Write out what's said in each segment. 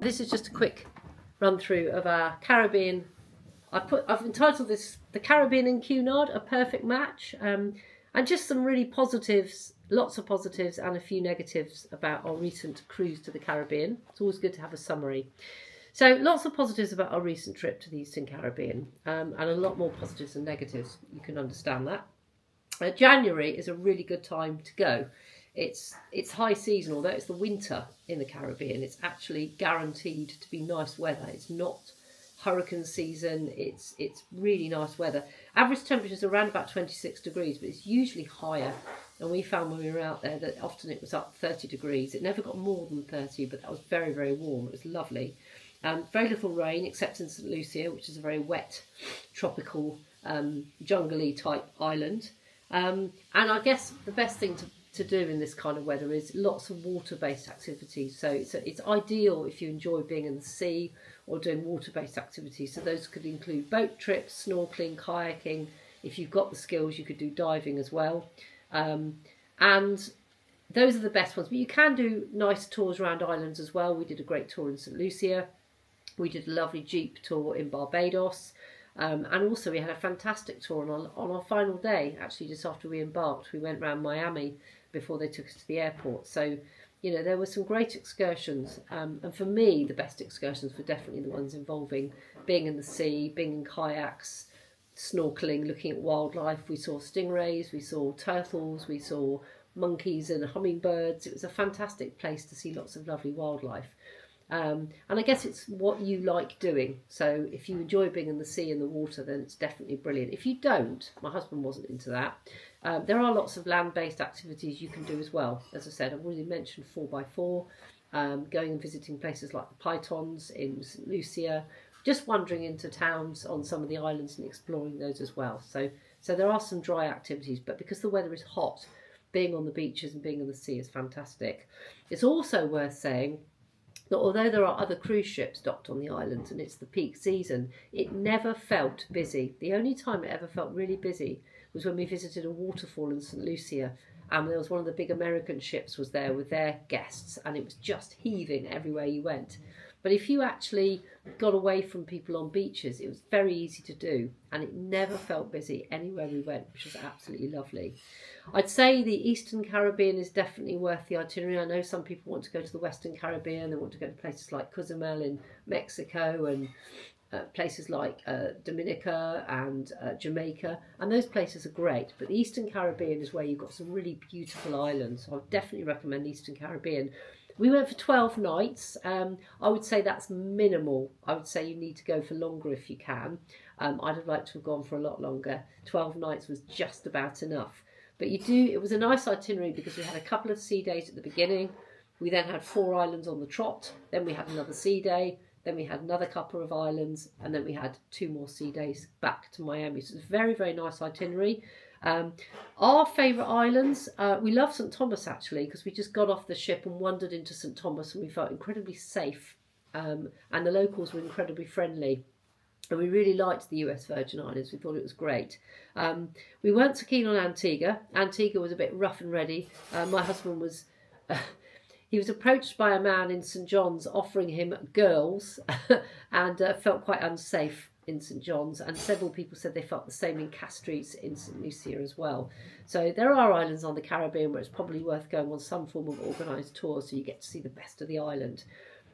This is just a quick run through of our Caribbean. I've entitled this "The Caribbean and Cunard: A Perfect Match," and just some really positives, lots of positives, and a few negatives about our recent cruise to the Caribbean. It's always good to have a summary. So lots of positives about our recent trip to the Eastern Caribbean, and a lot more positives than negatives. You can understand that. January is a really good time to go. It's high season, although it's the winter in the Caribbean. It's actually guaranteed to be nice weather. It's not hurricane season. It's really nice weather. Average temperatures are around about 26 degrees, but it's usually higher. And we found when we were out there that often it was up 30 degrees. It never got more than 30, but that was very, very warm. It was lovely. Very little rain, except in St. Lucia, which is a very wet, tropical, jungly type island. And I guess the best thing to do in this kind of weather is lots of water-based activities. So it's ideal if you enjoy being in the sea or doing water-based activities. So those could include boat trips, snorkeling, kayaking. If you've got the skills, you could do diving as well. And those are the best ones. But you can do nice tours around islands as well. We did a great tour in St. Lucia. We did a lovely Jeep tour in Barbados. And also we had a fantastic tour on our final day, actually just after we embarked. We went around Miami before they took us to the airport. So, there were some great excursions. And for me, the best excursions were definitely the ones involving being in the sea, being in kayaks, snorkeling, looking at wildlife. We saw stingrays, we saw turtles, we saw monkeys and hummingbirds. It was a fantastic place to see lots of lovely wildlife. And I guess it's what you like doing. So if you enjoy being in the sea and the water, then it's definitely brilliant. If you don't, my husband wasn't into that. There are lots of land-based activities you can do as well. As I said, I've already mentioned 4x4, going and visiting places like the Pythons in St. Lucia, just wandering into towns on some of the islands and exploring those as well. So there are some dry activities, but because the weather is hot, being on the beaches and being in the sea is fantastic. It's also worth saying that although there are other cruise ships docked on the islands and it's the peak season, it never felt busy. The only time it ever felt really busy was when we visited a waterfall in St. Lucia, and there was one of the big American ships was there with their guests, and it was just heaving everywhere you went. But if you actually got away from people on beaches, it was very easy to do, and it never felt busy anywhere we went, which was absolutely lovely. I'd say the Eastern Caribbean is definitely worth the itinerary. I know some people want to go to the Western Caribbean. They want to go to places like Cozumel in Mexico and places like Dominica and Jamaica. And those places are great. But the Eastern Caribbean is where you've got some really beautiful islands. So I would definitely recommend the Eastern Caribbean. We went for 12 nights. I would say that's minimal. I would say you need to go for longer if you can. I'd have liked to have gone for a lot longer. 12 nights was just about enough. But it was a nice itinerary because we had a couple of sea days at the beginning. We then had 4 islands on the trot. Then we had another sea day. Then we had another couple of islands. And then we had 2 more sea days back to Miami. So it's a very, very nice itinerary. Our favourite islands, we love St. Thomas actually, because we just got off the ship and wandered into St. Thomas and we felt incredibly safe, and the locals were incredibly friendly, and we really liked the US Virgin Islands. We thought it was great. We weren't so keen on Antigua. Antigua was a bit rough and ready. My husband was he was approached by a man in St. John's offering him girls and felt quite unsafe in St. John's, and several people said they felt the same in Castries in St. Lucia as well. So there are islands on the Caribbean where it's probably worth going on some form of organised tour so you get to see the best of the island.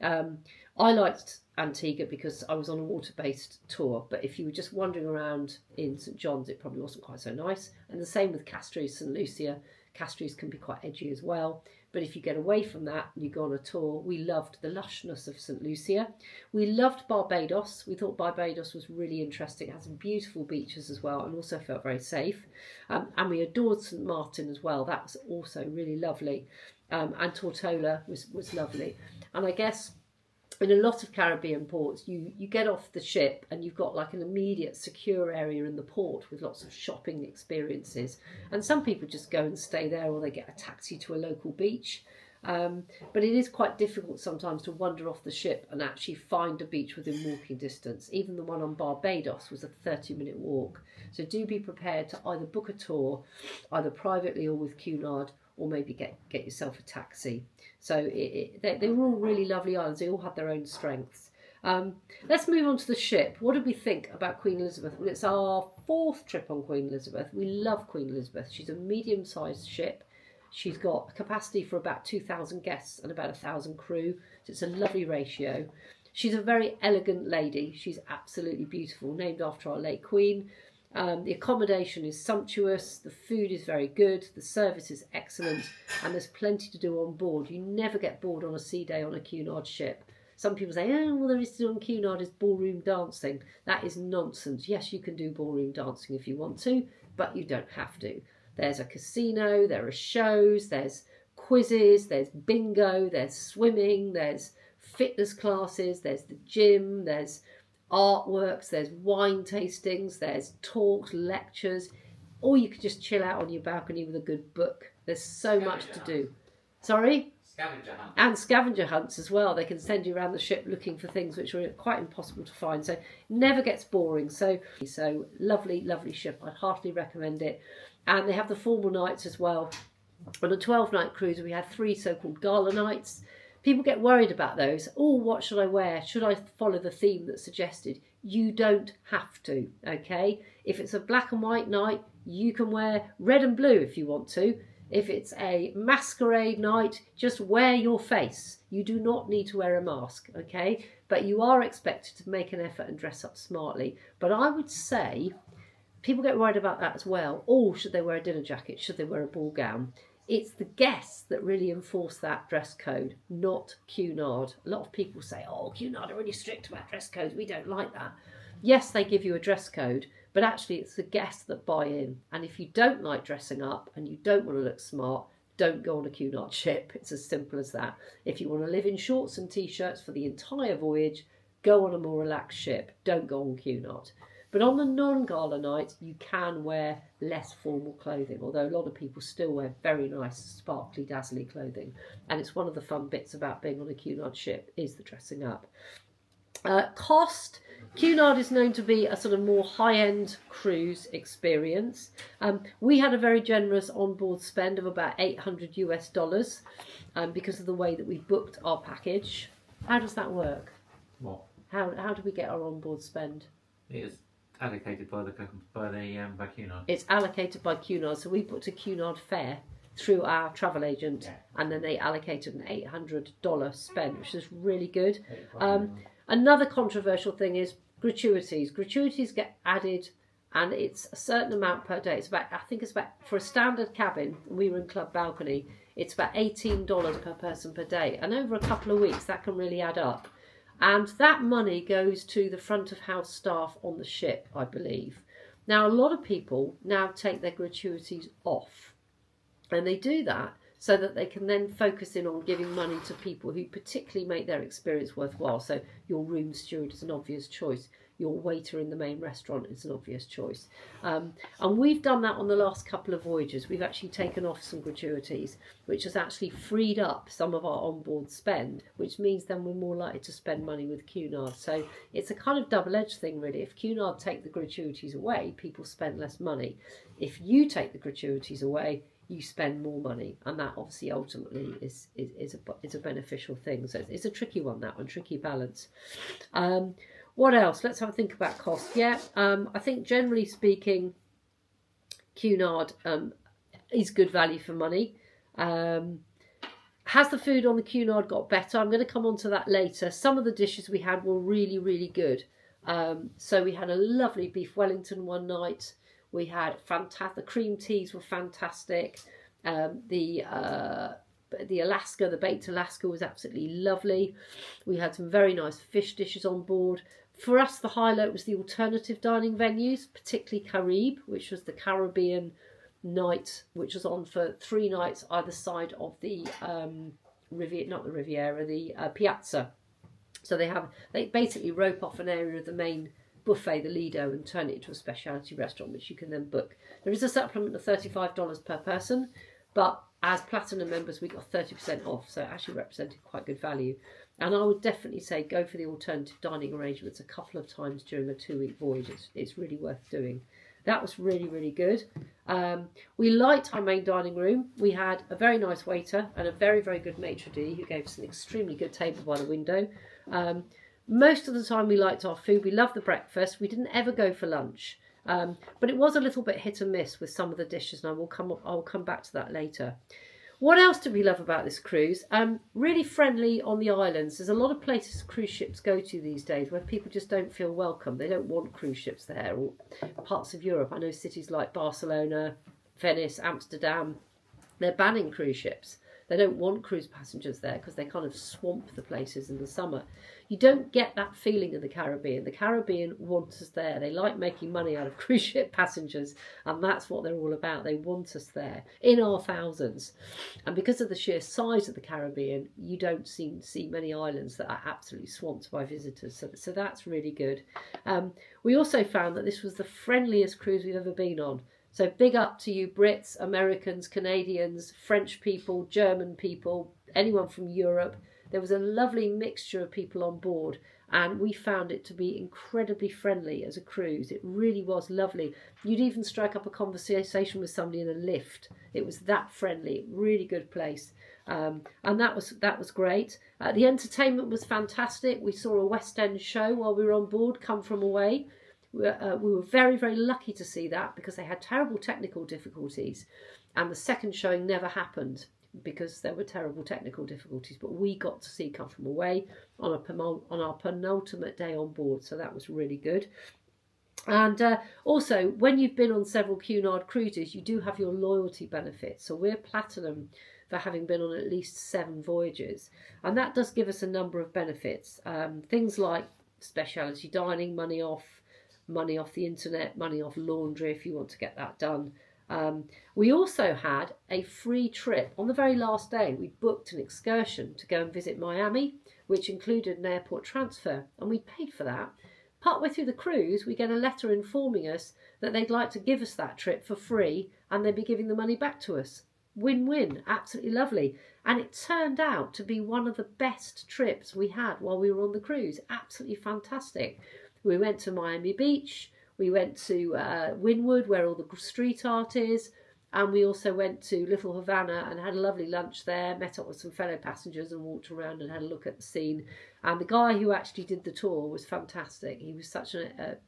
I liked Antigua because I was on a water-based tour, but if you were just wandering around in St. John's, it probably wasn't quite so nice. And the same with Castries, St. Lucia. Castries can be quite edgy as well. But if you get away from that and you go on a tour, we loved the lushness of St. Lucia. We loved Barbados. We thought Barbados was really interesting. It had some beautiful beaches as well and also felt very safe. And we adored St. Martin as well. That was also really lovely. And Tortola was lovely. And I guess in a lot of Caribbean ports, you get off the ship and you've got like an immediate secure area in the port with lots of shopping experiences. And some people just go and stay there, or they get a taxi to a local beach. But it is quite difficult sometimes to wander off the ship and actually find a beach within walking distance. Even the one on Barbados was a 30-minute walk. So do be prepared to either book a tour, either privately or with Cunard, or maybe get yourself a taxi. So they're all really lovely islands. They all have their own strengths. Let's move on to the ship. What did we think about Queen Elizabeth? Well, it's our 4th trip on Queen Elizabeth. We love Queen Elizabeth. She's a medium-sized ship. She's got a capacity for about 2,000 guests and about 1,000 crew. So it's a lovely ratio. She's a very elegant lady. She's absolutely beautiful, named after our late Queen. The accommodation is sumptuous, the food is very good, the service is excellent, and there's plenty to do on board. You never get bored on a sea day on a Cunard ship. Some people say, oh, all there is to do on Cunard is ballroom dancing. That is nonsense. Yes, you can do ballroom dancing if you want to, but you don't have to. There's a casino, there are shows, there's quizzes, there's bingo, there's swimming, there's fitness classes, there's the gym, there's artworks, there's wine tastings, there's talks, lectures, or you could just chill out on your balcony with a good book. There's so much to do. Sorry? Scavenger hunts. And scavenger hunts as well. They can send you around the ship looking for things which are quite impossible to find. So it never gets boring. So lovely, lovely ship. I'd heartily recommend it. And they have the formal nights as well. On a 12-night cruise, we had 3 so-called gala nights. People get worried about those. Oh, what should I wear? Should I follow the theme that's suggested? You don't have to, okay? If it's a black and white night, you can wear red and blue if you want to. If it's a masquerade night, just wear your face. You do not need to wear a mask, okay? But you are expected to make an effort and dress up smartly. But I would say, people get worried about that as well. Oh, should they wear a dinner jacket? Should they wear a ball gown? It's the guests that really enforce that dress code, not Cunard. A lot of people say, oh, Cunard are really strict about dress codes. We don't like that. Yes, they give you a dress code, but actually it's the guests that buy in. And if you don't like dressing up and you don't want to look smart, don't go on a Cunard ship. It's as simple as that. If you want to live in shorts and t-shirts for the entire voyage, go on a more relaxed ship. Don't go on Cunard. But on the non-gala night, you can wear less formal clothing, although a lot of people still wear very nice, sparkly, dazzly clothing. And it's one of the fun bits about being on a Cunard ship is the dressing up. Cost. Cunard is known to be a sort of more high-end cruise experience. We had a very generous onboard spend of about $800 US because of the way that we booked our package. How does that work? What? How do we get our onboard spend? It is allocated by Cunard. It's allocated by Cunard, so we booked a Cunard fare through our travel agent, and then they allocated an $800 spend, which is really good. Another controversial thing is gratuities. Gratuities get added, and it's a certain amount per day. I think it's about, for a standard cabin, we were in club balcony, it's about $18 per person per day, and over a couple of weeks that can really add up. And that money goes to the front of house staff on the ship, I believe. Now, a lot of people now take their gratuities off. And they do that so that they can then focus in on giving money to people who particularly make their experience worthwhile. So your room steward is an obvious choice. Your waiter in the main restaurant is an obvious choice. And we've done that on the last couple of voyages. We've actually taken off some gratuities, which has actually freed up some of our onboard spend, which means then we're more likely to spend money with Cunard. So it's a kind of double-edged thing, really. If Cunard take the gratuities away, people spend less money. If you take the gratuities away, you spend more money, and that obviously ultimately is a beneficial thing. So it's a tricky one, that one, tricky balance. What else? Let's have a think about cost. I think generally speaking, Cunard is good value for money. Has the food on the Cunard got better? I'm going to come on to that later. Some of the dishes we had were really, really good. So we had a lovely beef Wellington one night. We had fantastic, the cream teas were fantastic. The Alaska, the baked Alaska was absolutely lovely. We had some very nice fish dishes on board. For us, the highlight was the alternative dining venues, particularly Caribe, which was the Caribbean night, which was on for 3 nights either side of the Piazza. So they basically rope off an area of the main buffet, the Lido, and turn it into a specialty restaurant, which you can then book. There is a supplement of $35 per person, but as Platinum members, we got 30% off, so it actually represented quite good value. And I would definitely say go for the alternative dining arrangements a couple of times during a 2-week voyage. It's really worth doing. That was really, really good. We liked our main dining room. We had a very nice waiter and a very, very good maitre d' who gave us an extremely good table by the window. Most of the time we liked our food. We loved the breakfast. We didn't ever go for lunch. But it was a little bit hit and miss with some of the dishes, and I'll come back to that later. What else did we love about this cruise? Really friendly on the islands. There's a lot of places cruise ships go to these days where people just don't feel welcome. They don't want cruise ships there, or parts of Europe. I know cities like Barcelona, Venice, Amsterdam, they're banning cruise ships. They don't want cruise passengers there because they kind of swamp the places in the summer. You don't get that feeling in the Caribbean. The Caribbean want us there. They like making money out of cruise ship passengers, and that's what they're all about. They want us there in our thousands. And because of the sheer size of the Caribbean, you don't see many islands that are absolutely swamped by visitors. So that's really good. We also found that this was the friendliest cruise we've ever been on. So big up to you Brits, Americans, Canadians, French people, German people, anyone from Europe. There was a lovely mixture of people on board, and we found it to be incredibly friendly as a cruise. It really was lovely. You'd even strike up a conversation with somebody in a lift. It was that friendly, really good place. And that was great. The entertainment was fantastic. We saw a West End show while we were on board, Come From Away. We were very, very lucky to see that because they had terrible technical difficulties, and the second showing never happened because there were terrible technical difficulties. But we got to see Come From Away on our penultimate day on board, so that was really good. And also, when you've been on several Cunard cruises, you do have your loyalty benefits. So we're platinum for having been on at least 7 voyages, and that does give us a number of benefits. Things like specialty dining, money off the internet, money off laundry if you want to get that done. We also had a free trip. On the very last day, we booked an excursion to go and visit Miami, which included an airport transfer, and we paid for that. Partway through the cruise, we get a letter informing us that they'd like to give us that trip for free, and they'd be giving the money back to us. Win-win, absolutely lovely. And it turned out to be one of the best trips we had while we were on the cruise. Absolutely fantastic. We went to Miami Beach, we went to Wynwood where all the street art is, and we also went to Little Havana and had a lovely lunch there, met up with some fellow passengers and walked around and had a look at the scene. And the guy who actually did the tour was fantastic. He was such a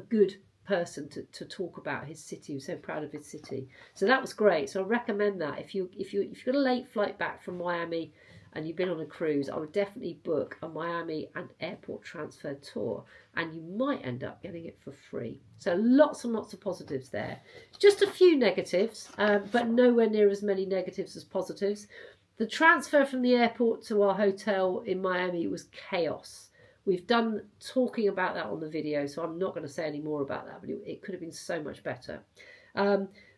good person to talk about his city. He was so proud of his city. So that was great. So I recommend that. If you've got a late flight back from Miami and you've been on a cruise, I would definitely book a Miami and airport transfer tour, and you might end up getting it for free. So lots and lots of positives there. Just a few negatives, but nowhere near as many negatives as positives. The transfer from the airport to our hotel in Miami was chaos. We've done talking about that on the video, so I'm not going to say any more about that, but it could have been so much better.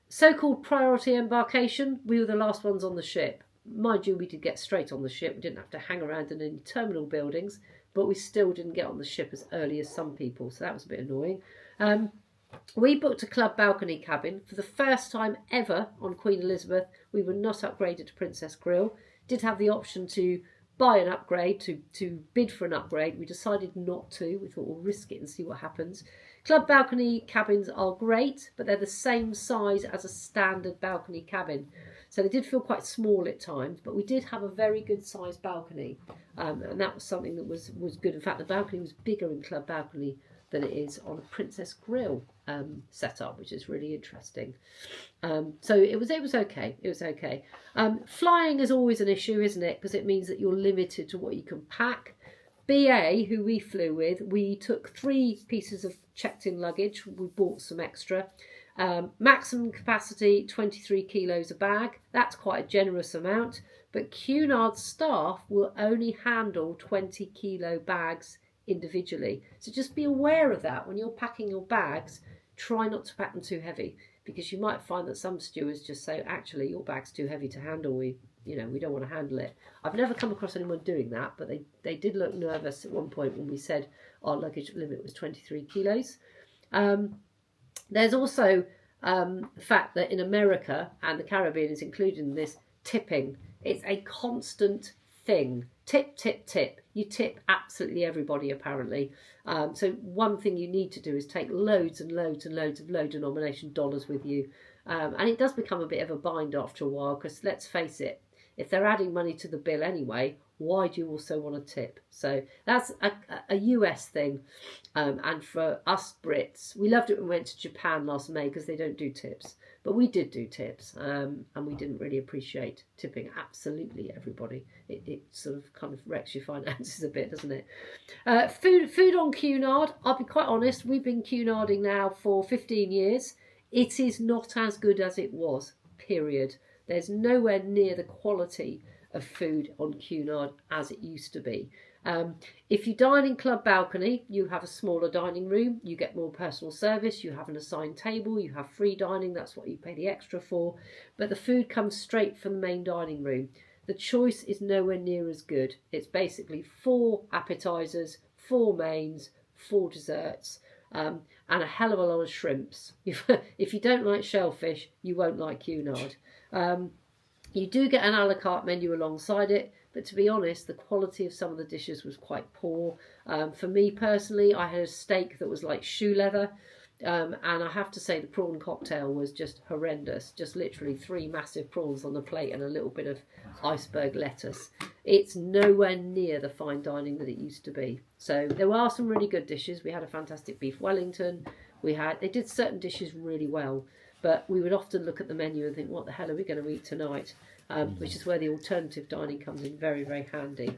So-called priority embarkation, we were the last ones on the ship. Mind you, we did get straight on the ship. We didn't have to hang around in any terminal buildings, but we still didn't get on the ship as early as some people, so that was a bit annoying. We booked a club balcony cabin. For the first time ever on Queen Elizabeth, we were not upgraded to Princess Grill. Did have the option to buy an upgrade, to bid for an upgrade. We decided not to. We thought we'll risk it and see what happens. Club balcony cabins are great, but they're the same size as a standard balcony cabin. So they did feel quite small at times, but we did have a very good sized balcony. And that was something that was good. In fact, the balcony was bigger in Club Balcony than it is on a Princess Grill setup, which is really interesting. So it was okay. It was okay. Flying is always an issue, isn't it? Because it means that you're limited to what you can pack. BA, who we flew with, we took 3 pieces of checked-in luggage. We bought some extra. Maximum capacity 23 kilos a bag. That's quite a generous amount, but Cunard staff will only handle 20 kilo bags individually. So just be aware of that when you're packing your bags. Try not to pack them too heavy, because you might find that some stewards just say, actually, your bag's too heavy to handle. We don't want to handle it. I've never come across anyone doing that, but they did look nervous at one point when we said our luggage limit was 23 kilos. There's also the fact that in America, and the Caribbean is included in this, tipping. It's a constant thing. Tip, tip, tip. You tip absolutely everybody, apparently. So one thing you need to do is take loads and loads and loads of low denomination dollars with you. And it does become a bit of a bind after a while, because let's face it, if they're adding money to the bill anyway, why do you also want to tip? So that's a US thing. And for us Brits, we loved it when we went to Japan last May because they don't do tips. But we did do tips, and we didn't really appreciate tipping absolutely everybody. It sort of kind of wrecks your finances a bit, doesn't it? Food on Cunard, I'll be quite honest, we've been Cunarding now for 15 years. It is not as good as it was, period. There's nowhere near the quality of food on Cunard as it used to be. If you dine in club balcony, you have a smaller dining room, you get more personal service, you have an assigned table, you have free dining, that's what you pay the extra for, but the food comes straight from the main dining room. The choice is nowhere near as good. It's basically 4 appetisers, 4 mains, 4 desserts, and a hell of a lot of shrimps. If you don't like shellfish, you won't like Cunard. You do get an a la carte menu alongside it, but to be honest, the quality of some of the dishes was quite poor. For me personally, I had a steak that was like shoe leather, and I have to say the prawn cocktail was just horrendous. Just literally 3 massive prawns on the plate and a little bit of iceberg lettuce. It's nowhere near the fine dining that it used to be. So there are some really good dishes. We had a fantastic beef Wellington. They did certain dishes really well, but we would often look at the menu and think, what the hell are we going to eat tonight? Which is where the alternative dining comes in very, very handy.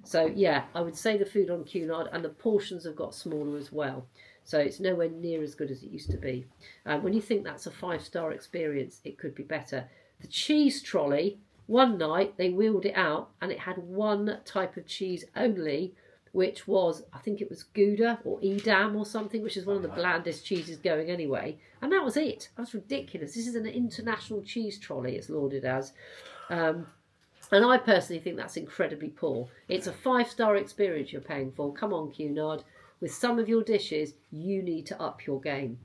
So yeah, I would say the food on Cunard, and the portions have got smaller as well. So it's nowhere near as good as it used to be. When you think that's a 5-star experience, it could be better. The cheese trolley, one night they wheeled it out and it had one type of cheese only, which was, I think it was Gouda or Edam or something, which is one of the blandest cheeses going anyway. And that was it. That's ridiculous. This is an international cheese trolley, it's lauded as. And I personally think that's incredibly poor. It's a 5-star experience you're paying for. Come on, Cunard. With some of your dishes, you need to up your game.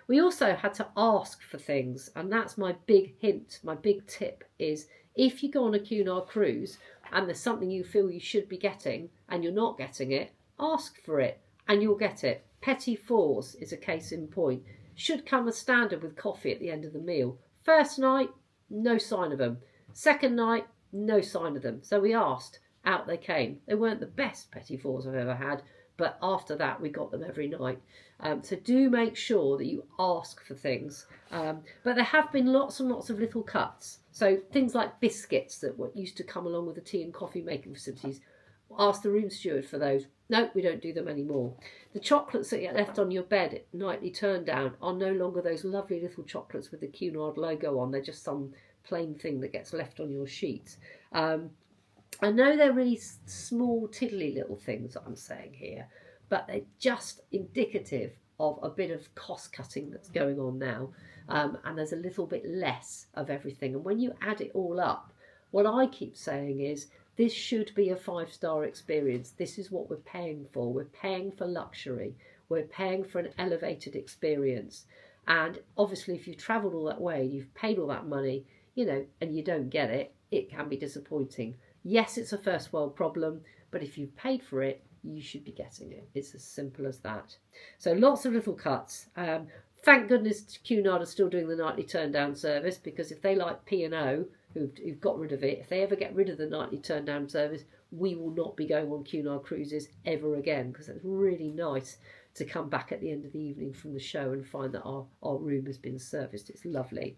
We also had to ask for things, and that's my big hint, my big tip is, if you go on a Cunard cruise and there's something you feel you should be getting and you're not getting it, ask for it and you'll get it. Petit fours is a case in point. Should come as standard with coffee at the end of the meal. First night, no sign of them. Second night, no sign of them. So we asked, out they came. They weren't the best petit fours I've ever had, but after that we got them every night. So do make sure that you ask for things. But there have been lots and lots of little cuts. So things like biscuits that used to come along with the tea and coffee making facilities. Ask the room steward for those. No, we don't do them anymore. The chocolates that get left on your bed at nightly turn down are no longer those lovely little chocolates with the Cunard logo on. They're just some plain thing that gets left on your sheets. I know they're really small, tiddly little things that I'm saying here, but they're just indicative of a bit of cost cutting that's going on now. And there's a little bit less of everything. And when you add it all up, what I keep saying is, this should be a 5-star experience. This is what we're paying for. We're paying for luxury. We're paying for an elevated experience. And obviously, if you've travelled all that way and you've paid all that money, and you don't get it, it can be disappointing. Yes, it's a first world problem, but if you've paid for it, you should be getting it. It's as simple as that. So lots of little cuts. Thank goodness Cunard are still doing the nightly turn down service, because if they like P&O, who've got rid of it, if they ever get rid of the nightly turn down service, we will not be going on Cunard cruises ever again, because it's really nice to come back at the end of the evening from the show and find that our room has been serviced. It's lovely.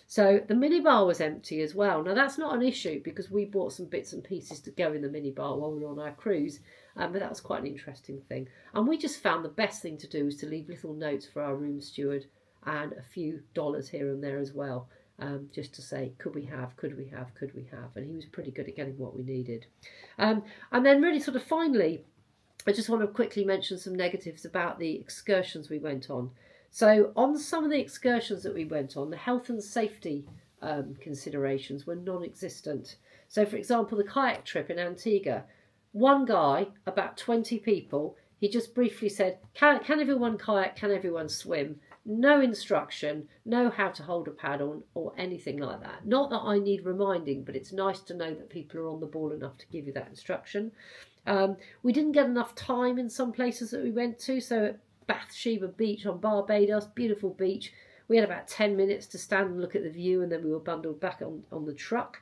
So the minibar was empty as well. Now that's not an issue because we bought some bits and pieces to go in the minibar while we were on our cruise, but that was quite an interesting thing. And we just found the best thing to do is to leave little notes for our room steward and a few dollars here and there as well, just to say, could we have, and he was pretty good at getting what we needed. And then really sort of finally, I just want to quickly mention some negatives about the excursions we went on. So on some of the excursions that we went on, the health and safety considerations were non-existent. So for example, the kayak trip in Antigua, one guy, about 20 people, he just briefly said, can everyone kayak, can everyone swim? no instruction, no how to hold a paddle or anything like that. Not that I need reminding, but it's nice to know that people are on the ball enough to give you that instruction. We didn't get enough time in some places that we went to. So at Bathsheba Beach on Barbados, beautiful beach, we had about 10 minutes to stand and look at the view, and then we were bundled back on the truck.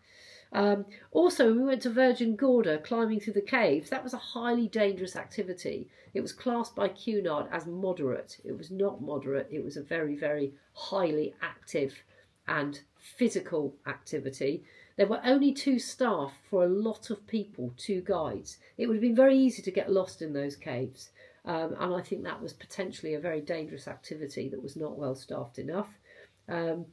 Also, when we went to Virgin Gorda, climbing through the caves, that was a highly dangerous activity. It was classed by Cunard as moderate. It was not moderate. It was a very, very highly active and physical activity. There were only 2 staff for a lot of people, 2 guides. It would have been very easy to get lost in those caves. And I think that was potentially a very dangerous activity that was not well staffed enough. And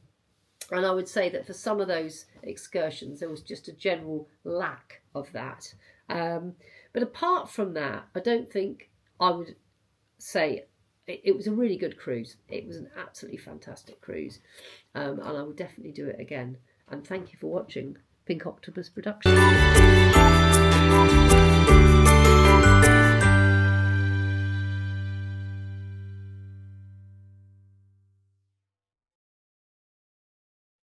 I would say that for some of those excursions, there was just a general lack of that. But apart from that, I don't think I would say it was a really good cruise. It was an absolutely fantastic cruise. And I would definitely do it again. And thank you for watching Pink Octopus Productions.